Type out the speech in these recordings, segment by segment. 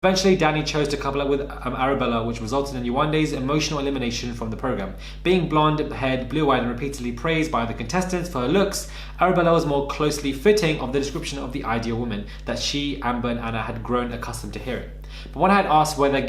Eventually, Danny chose to couple up with Arabella, which resulted in Yewande's emotional elimination from the program. Being blonde-haired, blue-eyed, and repeatedly praised by the contestants for her looks, Arabella was more closely fitting of the description of the ideal woman that she, Amber, and Anna had grown accustomed to hearing. But when I had asked whether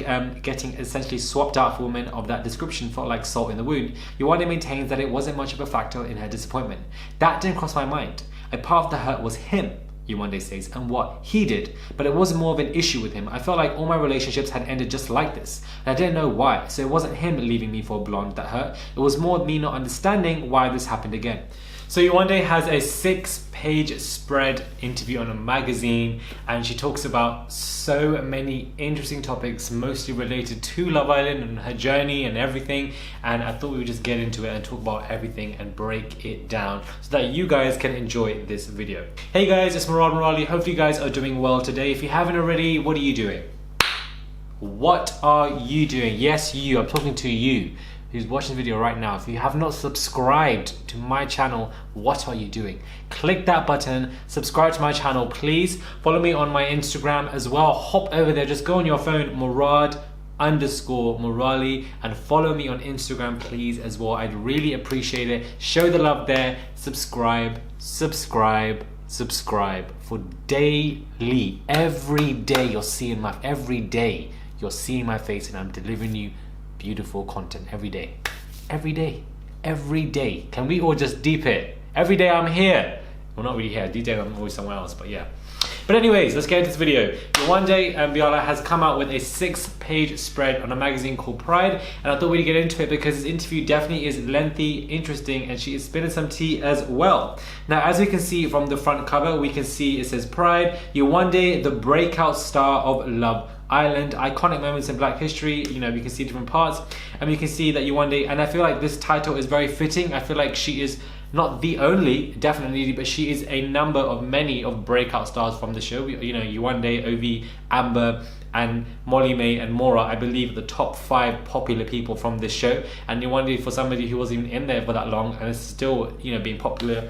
getting essentially swapped out for women of that description felt like salt in the wound, Yewande maintains that it wasn't much of a factor in her disappointment. That didn't cross my mind. A part of the hurt was him, Yewande says, and what he did, but it was more of an issue with him. I felt like all my relationships had ended just like this, and I didn't know why. So it wasn't him leaving me for a blonde that hurt, it was more me not understanding why this happened again. So Yewande has a 6-page spread interview on a magazine, and she talks about so many interesting topics, mostly related to Love Island and her journey and everything. And I thought we would just get into it and talk about everything and break it down so that you guys can enjoy this video. Hey guys, it's Murad Murali. Hopefully you guys are doing well today. If you haven't already, what are you doing? What are you doing? Yes, you. I'm talking to you who's watching the video right now. If you have not subscribed to my channel, what are you doing? Click that button, subscribe to my channel, please. Follow me on my Instagram as well. Hop over there, just go on your phone, Murad_Murali, and follow me on Instagram, please, as well. I'd really appreciate it. Show the love there, subscribe for daily. Every day you're seeing my face, and I'm delivering you beautiful content every day. Can we all just deep it? Every day I'm here. Well, not really here. These days I'm always somewhere else, but yeah. But anyways, let's get into this video. Yewande Biala has come out with a 6-page spread on a magazine called Pride, and I thought we'd get into it because this interview definitely is lengthy, interesting, and she is spilling some tea as well. Now, as we can see from the front cover, we can see it says Pride, Yewande, the breakout star of Love Island, iconic moments in Black history. You know, we can see different parts, and we can see that Yewande, and I feel like this title is very fitting. I feel like she is not the only, definitely, but she is a number of many of breakout stars from the show. You know, Yewande, Ovi, Amber, and Molly May and Mora, I believe, the top 5 popular people from this show. And Yewande, for somebody who wasn't even in there for that long and is still, you know, being popular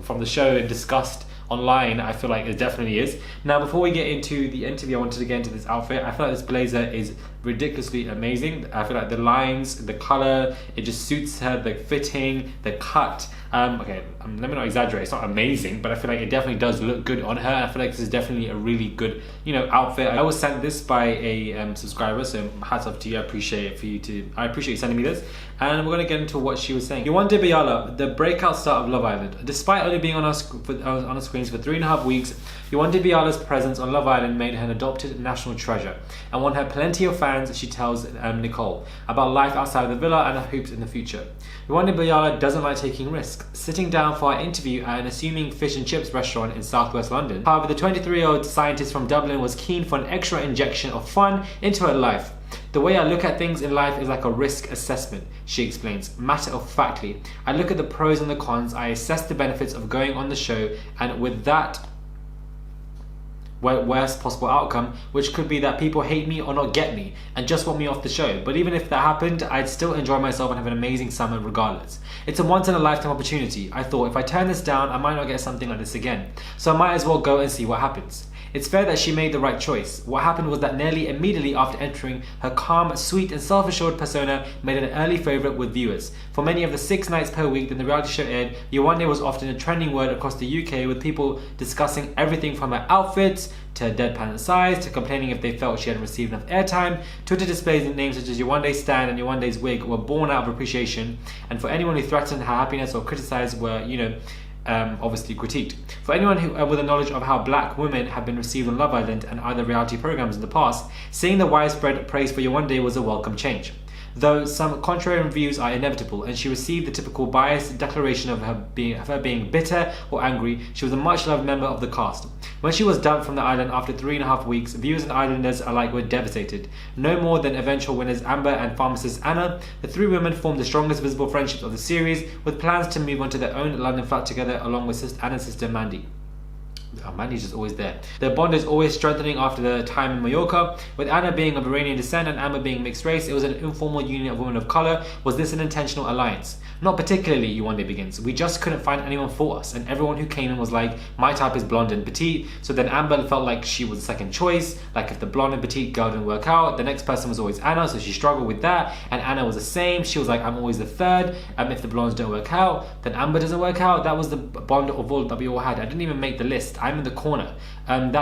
from the show and discussed online, I feel like it definitely is. Now, before we get into the interview, I wanted to get into this outfit. I feel like this blazer is ridiculously amazing. I feel like the lines, the color, it just suits her, the fitting, the cut. Let me not exaggerate, it's not amazing, but I feel like it definitely does look good on her. I feel like this is definitely a really good, you know, outfit. I was sent this by a subscriber, so hats off to you. I appreciate you sending me this. And we're gonna get into what she was saying. Yewande Biala, the breakout star of Love Island. Despite only being on our screens for 3.5 weeks, Yewande Biala's presence on Love Island made her an adopted national treasure and won her plenty of fans. She tells Nicole about life outside of the villa and her hopes in the future. Yewande Biala doesn't like taking risks, sitting down for our interview at an assuming fish and chips restaurant in southwest London. However, the 23-year-old scientist from Dublin was keen for an extra injection of fun into her life. The way I look at things in life is like a risk assessment, she explains, matter-of-factly. I look at the pros and the cons, I assess the benefits of going on the show, and with that worst possible outcome, which could be that people hate me or not get me and just want me off the show. But even if that happened, I'd still enjoy myself and have an amazing summer regardless. It's a once-in-a-lifetime opportunity. I thought if I turn this down, I might not get something like this again. So I might as well go and see what happens. It's fair that she made the right choice. What happened was that nearly immediately after entering, her calm, sweet and self-assured persona made an early favourite with viewers. For many of the 6 nights per week that the reality show aired, Yewande was often a trending word across the UK, with people discussing everything from her outfits to her deadpan size, to complaining if they felt she hadn't received enough airtime. Twitter displays and names such as Yewande Stan and Yewande's wig were born out of appreciation, and for anyone who threatened her happiness or criticised were, you know, obviously critiqued. For anyone who with a knowledge of how black women have been received on Love Island and other reality programs in the past, seeing the widespread praise for Yewande was a welcome change. Though some contrary views are inevitable, and she received the typical biased declaration of her being bitter or angry, she was a much-loved member of the cast. When she was dumped from the island after 3.5 weeks, viewers and islanders alike were devastated. No more than eventual winners Amber and pharmacist Anna, the 3 women formed the strongest visible friendships of the series, with plans to move on to their own London flat together along with Anna's sister Mandy. Oh, Mandy's just always there. Their bond is always strengthening after their time in Mallorca. With Anna being of Iranian descent and Amber being mixed race, it was an informal union of women of colour. Was this an intentional alliance? Not particularly, Yewande begins. We just couldn't find anyone for us, and everyone who came in was like, my type is blonde and petite, so then Amber felt like she was the second choice. Like if the blonde and petite girl didn't work out, the next person was always Anna, so she struggled with that, and Anna was the same. She was like, I'm always the third. If the blondes don't work out, then Amber doesn't work out. That was the bond of all that we all had. I didn't even make the list. I'm in the corner. And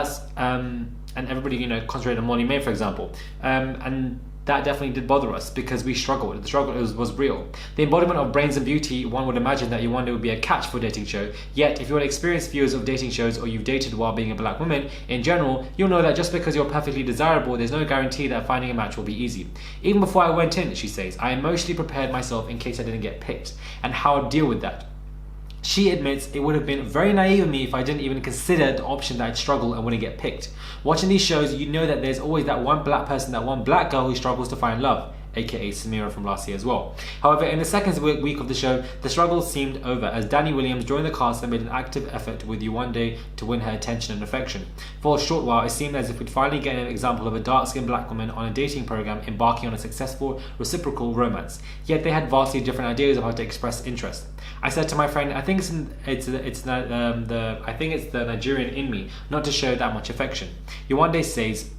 everybody, concentrated on Molly May, for example. And that definitely did bother us because we struggled. The struggle was real. The embodiment of brains and beauty, one would imagine that Yewande would be a catch for a dating show. Yet, if you're an experienced viewer of dating shows or you've dated while being a black woman, in general, you'll know that just because you're perfectly desirable, there's no guarantee that finding a match will be easy. Even before I went in, she says, I emotionally prepared myself in case I didn't get picked, and how I'd deal with that. She admits it would have been very naive of me if I didn't even consider the option that I'd struggle and wouldn't get picked. Watching these shows, you know that there's always that one black person, that one black girl who struggles to find love, aka Samira from last year as well. However, in the second week of the show, the struggle seemed over as Danny Williams joined the cast and made an active effort with Yewande to win her attention and affection. For a short while, it seemed as if we'd finally get an example of a dark-skinned black woman on a dating program embarking on a successful reciprocal romance. Yet they had vastly different ideas of how to express interest. I said to my friend, I think it's the Nigerian in me not to show that much affection. Yewande says,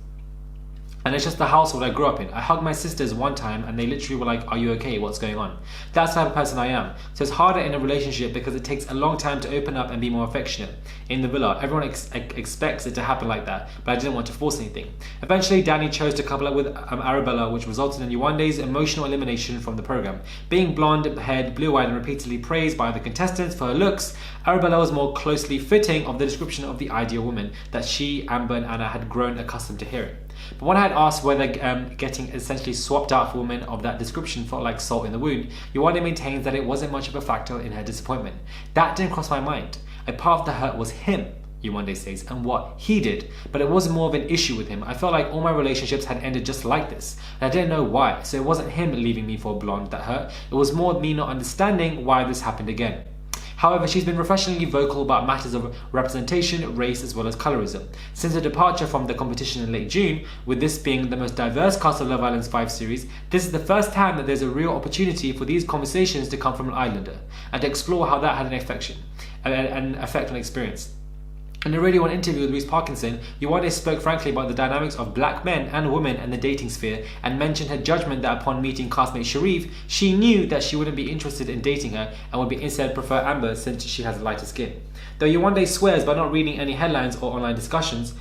and it's just the household I grew up in. I hugged my sisters one time and they literally were like, are you okay? What's going on? That's the type of person I am. So it's harder in a relationship because it takes a long time to open up and be more affectionate. In the villa, everyone expects it to happen like that, but I didn't want to force anything. Eventually, Danny chose to couple up with Arabella, which resulted in Yewande's emotional elimination from the program. Being blonde-haired, blue-eyed, and repeatedly praised by the contestants for her looks, Arabella was more closely fitting of the description of the ideal woman that she, Amber, and Anna had grown accustomed to hearing. But when I had asked whether getting essentially swapped out for women of that description felt like salt in the wound, Yewande maintains that it wasn't much of a factor in her disappointment. That didn't cross my mind. A part of the hurt was him, Yewande says, and what he did, but it wasn't more of an issue with him. I felt like all my relationships had ended just like this, and I didn't know why, so it wasn't him leaving me for a blonde that hurt, it was more me not understanding why this happened again. However, she's been refreshingly vocal about matters of representation, race, as well as colorism. Since her departure from the competition in late June, with this being the most diverse cast of Love Island's 5 series, this is the first time that there's a real opportunity for these conversations to come from an islander, and to explore how that had an effect on experience. In a Radio 1 interview with Reese Parkinson, Yewande spoke frankly about the dynamics of black men and women in the dating sphere and mentioned her judgment that upon meeting castmate Sherif, she knew that she wouldn't be interested in dating her and would instead prefer Amber since she has lighter skin. Though Yewande swears by not reading any headlines or online discussions,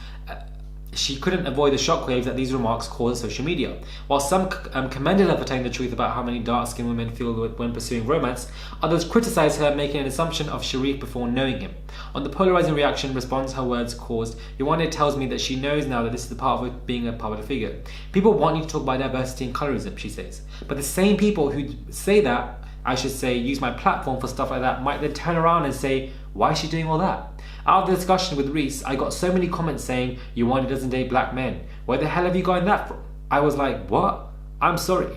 she couldn't avoid the shockwaves that these remarks caused on social media. While some commended her for telling the truth about how many dark-skinned women feel when pursuing romance, others criticized her making an assumption of Sherif before knowing him. On the polarizing reaction response her words caused, Yewande tells me that she knows now that this is the part of being a public figure. People want you to talk about diversity and colorism, she says. But the same people who say that, I should say, use my platform for stuff like that, might then turn around and say, why is she doing all that? Out of the discussion with Reese, I got so many comments saying, Yewande doesn't date black men. Where the hell have you gotten that from? I was like, what? I'm sorry.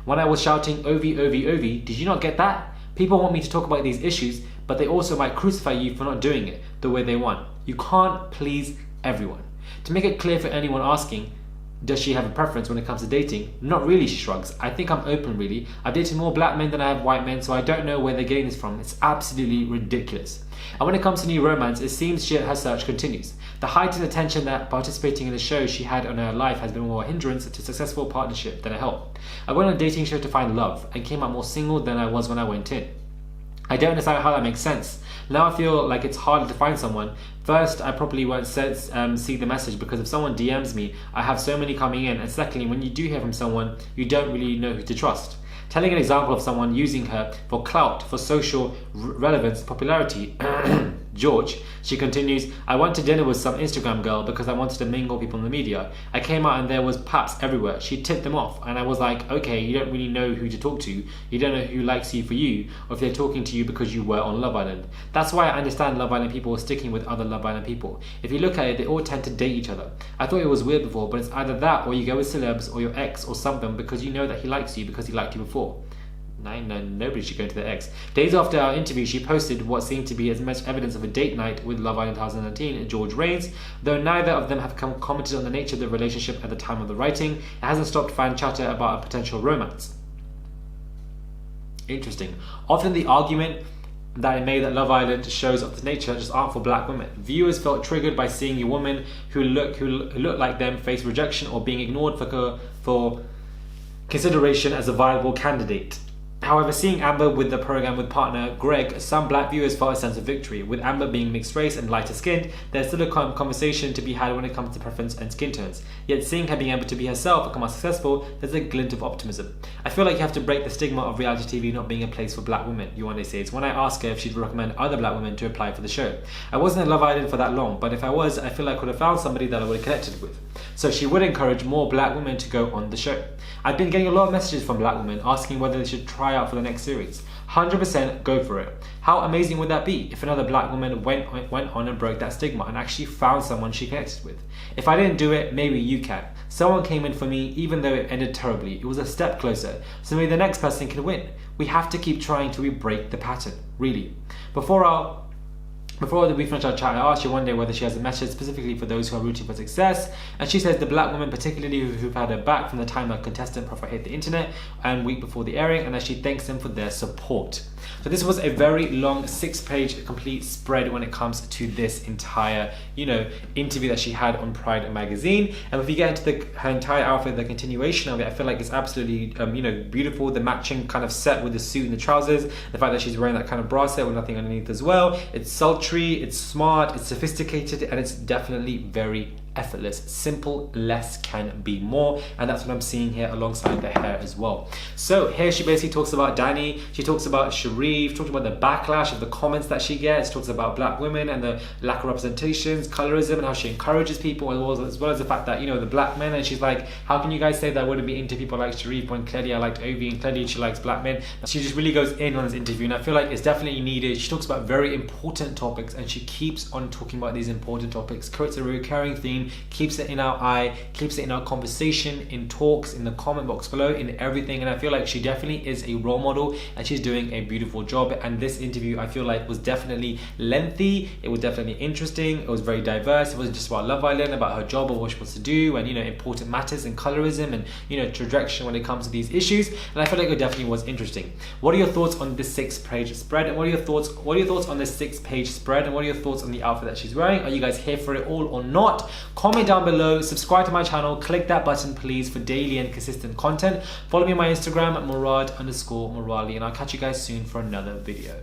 When I was shouting, Ovi, Ovi, Ovi, did you not get that? People want me to talk about these issues, but they also might crucify you for not doing it the way they want. You can't please everyone. To make it clear for anyone asking, does she have a preference when it comes to dating? Not really, she shrugs. I think I'm open, really. I've dated more black men than I have white men, so I don't know where they're getting this from. It's absolutely ridiculous. And when it comes to new romance, it seems her search continues. The heightened attention that participating in the show she had on her life has been more a hindrance to successful partnership than a help. I went on a dating show to find love, and came out more single than I was when I went in. I don't understand how that makes sense. Now I feel like it's harder to find someone. First, I probably won't see the message because if someone DMs me, I have so many coming in. And secondly, when you do hear from someone, you don't really know who to trust. Telling an example of someone using her for clout, for social relevance, popularity, George, she continues, I went to dinner with some Instagram girl because I wanted to mingle people in the media. I came out and there was paps everywhere. She tipped them off and I was like, okay, you don't really know who to talk to. You don't know who likes you for you or if they're talking to you because you were on Love Island. That's why I understand Love Island people are sticking with other Love Island people. If you look at it, they all tend to date each other. I thought it was weird before, but it's either that or you go with celebs or your ex or something because you know that he likes you because he liked you before. No, nobody should go to their ex. Days after our interview, she posted what seemed to be as much evidence of a date night with Love Island 2019 and George Rains. Though neither of them have commented on the nature of the relationship at the time of the writing, it hasn't stopped fan chatter about a potential romance. Interesting. Often the argument that it made that Love Island shows of the nature just aren't for black women. Viewers felt triggered by seeing a woman who look like them face rejection or being ignored for consideration as a viable candidate. However, seeing Amber with the program with partner Greg, some black viewers felt a sense of victory. With Amber being mixed race and lighter skinned, there's still a conversation to be had when it comes to preference and skin tones. Yet seeing her being able to be herself and come out successful, there's a glint of optimism. I feel like you have to break the stigma of reality TV not being a place for black women, Yewande says, when I asked her if she'd recommend other black women to apply for the show. I wasn't in Love Island for that long, but if I was, I feel like I could have found somebody that I would have connected with. So she would encourage more black women to go on the show. I've been getting a lot of messages from black women asking whether they should try out for the next series. 100% go for it. How amazing would that be if another black woman went on and broke that stigma and actually found someone she connected with? If I didn't do it, maybe you can. Someone came in for me, even though it ended terribly. It was a step closer, so maybe the next person can win. We have to keep trying till we break the pattern, really. Before we finish our chat, I asked Yewande whether she has a message specifically for those who are rooting for success, and she says the black women particularly who've had her back from the time that contestant profile hit the internet and week before the airing, and that she thanks them for their support. So this was a very long 6-page complete spread when it comes to this entire, interview that she had on Pride magazine. And if you get into her entire outfit, the continuation of it, I feel like it's absolutely, beautiful. The matching kind of set with the suit and the trousers, the fact that she's wearing that kind of bra set with nothing underneath as well. It's sultry, it's smart, it's sophisticated, and it's definitely very effortless. Simple, less can be more, and that's what I'm seeing here alongside the hair as well. So here she basically talks about Danny, she talks about Sherif, talks about the backlash of the comments that she gets, talks about black women and the lack of representations, colorism, and how she encourages people, as well as the fact that, the black men, and she's like, how can you guys say that I wouldn't be into people like Sherif when clearly I liked Ovi and clearly she likes black men. She just really goes in on this interview, and I feel like it's definitely needed. She talks about very important topics, and she keeps on talking about these important topics. It's a recurring theme, keeps it in our eye, keeps it in our conversation, in talks, in the comment box below, in everything. And I feel like she definitely is a role model, and she's doing a beautiful job. And this interview, I feel like, was definitely lengthy, it was definitely interesting, it was very diverse. It wasn't just about Love Island, about her job or what she wants to do, and important matters and colorism and trajectory when it comes to these issues. And I feel like it definitely was interesting. What are your thoughts on this 6-page spread? And what are your thoughts on this 6-page spread? And what are your thoughts on the outfit that she's wearing? Are you guys here for it all or not? Comment down below, subscribe to my channel, click that button please for daily and consistent content. Follow me on my Instagram at Murad_Morali, and I'll catch you guys soon for another video.